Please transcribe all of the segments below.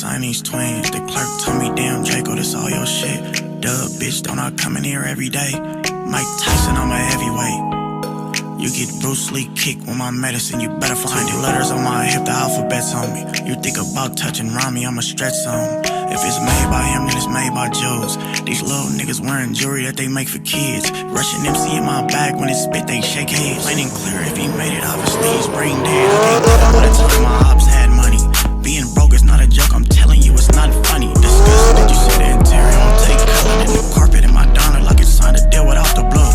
Siamese twins. The clerk told me, damn Draco, this all your shit. Duh, bitch, don't I come in here every day? Mike Tyson, I'm a heavyweight. You get Bruce Lee kicked with my medicine, you better find it. Letters on my hip, the alphabet's on me. You think about touching Rami, I'ma stretch some. If it's made by him, then it's made by Jews. These little niggas wearing jewelry that they make for kids. Russian MC in my bag, when it spit, they shake heads. Plain and clear, if he made it, obviously he's brain dead. I can't tell by the time my ops had money. Being broke is not a joke, I'm telling you, it's not funny. Disgusting, did you see the interior on take color? In the carpet in my diner like it's signed a deal without the blood.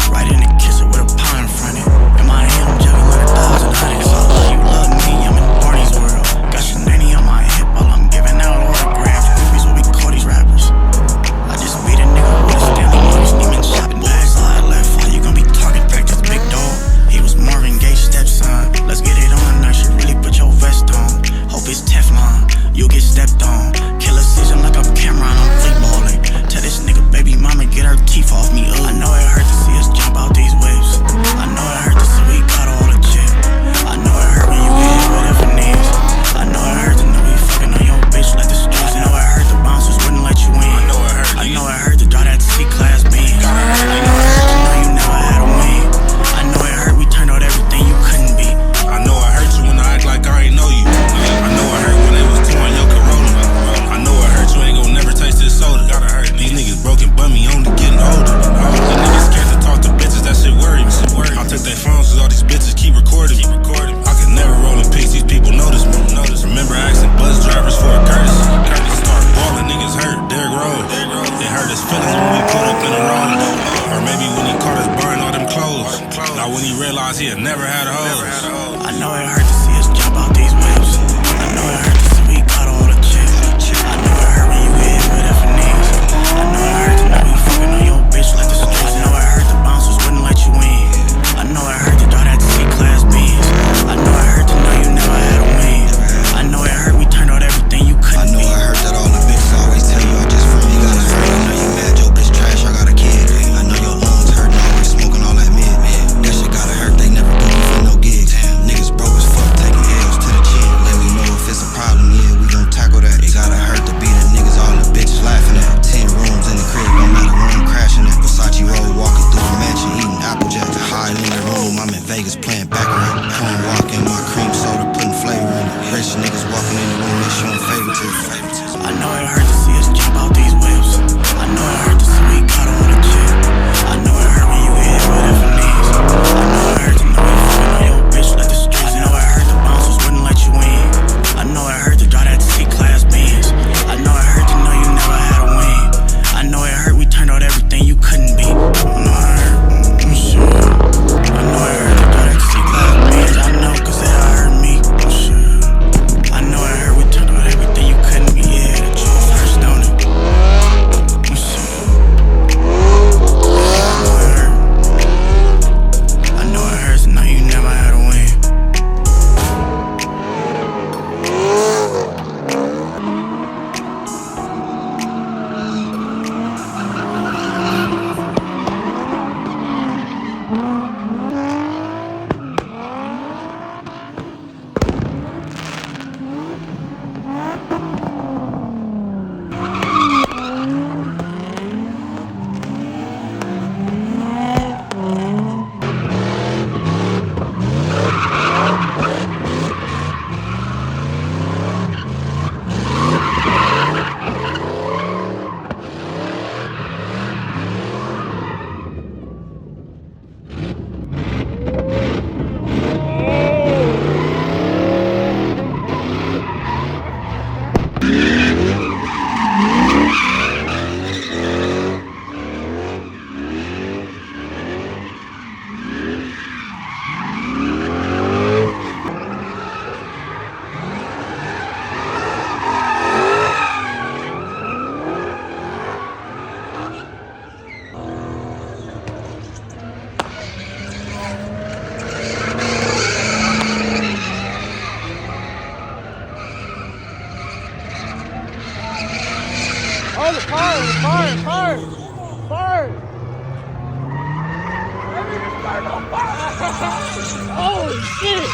Right in the kisser with a pound in front of it. In my hand, I'm juggling 1,000 hundreds. You love me, I'm in Barney's world. Got Shanani on my hip while I'm giving out autographs. Groupies what we call these rappers. I just beat a nigga with a Stanley Morris Neiman shopping bag. Slide left fly, you gon' be target practice, big dog. He was Marvin Gaye's stepson. Let's get it on, now should really put your vest on. Hope it's Teflon, you'll get stepped on. Kill a season like I'm Cameron, I'm fleet balling. Tell this nigga baby mama get her teeth off me. I know it hurt to see us jump out these whips. I know it hurt to see we got all the chip. I know it hurt when you get hit with a finesse. I know it hurt to know we fucking on your bitch like the streets. I know it hurt the bouncers wouldn't let you in. I know it hurt. I know it hurt to draw that C-class Benz. I know it hurt to know you never had a win. I know it hurt we turned out everything you couldn't be. I know it hurt you when I act like I ain't know you. I know it hurt when they was touring your Corona. I know it hurt you ain't gon' never taste this soda. Gotta hurt these niggas broken bummy only getting older. These niggas scared to talk to bitches, that shit worry me. I'll take their phones cause all these bitches keep recording me. I could never roll in peace, these people notice me. Remember asking bus drivers for a courtesy. Start balling, niggas hurt, Derrick Rose. It hurt his feelings when we put up in a roll. Or maybe when he caught us buying all them clothes. Now when he realized he had never had a hose. I know it hurt to see us jump out these whips. I know it hurt to see we got all the chips. I know it hurt when you get hit with a finesse. I know it hurt to know we fucking on your bitch like the streets. I know it hurt the bouncers wouldn't let you in. I know it hurt to draw that C-class Benz. I know it hurt to know you never had a win. I know it hurt we turned out everything you couldn't be. I know it hurt that all the bitches always tell you I just from me gotta hurt. I know you mad, your bitch trash, I got a kid. I know your lungs hurtin', always smoking all that mid. That shit gotta hurt, they never book you for no gigs. Niggas broke as fuck, taking L's to the chin. Let me know if it's a problem, yeah, we gon' tackle that. It gotta hurt to be the niggas all the bitches laughing at. 10 rooms in the crib, no matter where I'm crashing at. Versace roll, walking through the mansion, eating Applejack. High in the room, I'm in Vegas playing baccarat. Corn walking, my cream soda, putting flavor in it. Rich niggas walking in the room, they showing favoritism. I know it hurt to see us jump out these whips. I know it hurt to see we got all the chip. I know it hurt when you get hit with a finesse. I know it hurt to know we fucking on your bitch like the streets. I know it hurt the bouncers wouldn't let you in. I know it hurt to draw that C-class Benz. I know it hurt to know you never had a win. I know it hurt we turned out everything you couldn't be. I know it hurt, shit. I know it hurt to draw that C-class Benz. I know cause it hurt me, shit. I know it hurt we turned out everything you couldn't be. Yeah, the truth hurts, don't it? Shit. I know it hurt. I know it hurts to know you never had a win. Oh, the fire! Fire! Holy shit!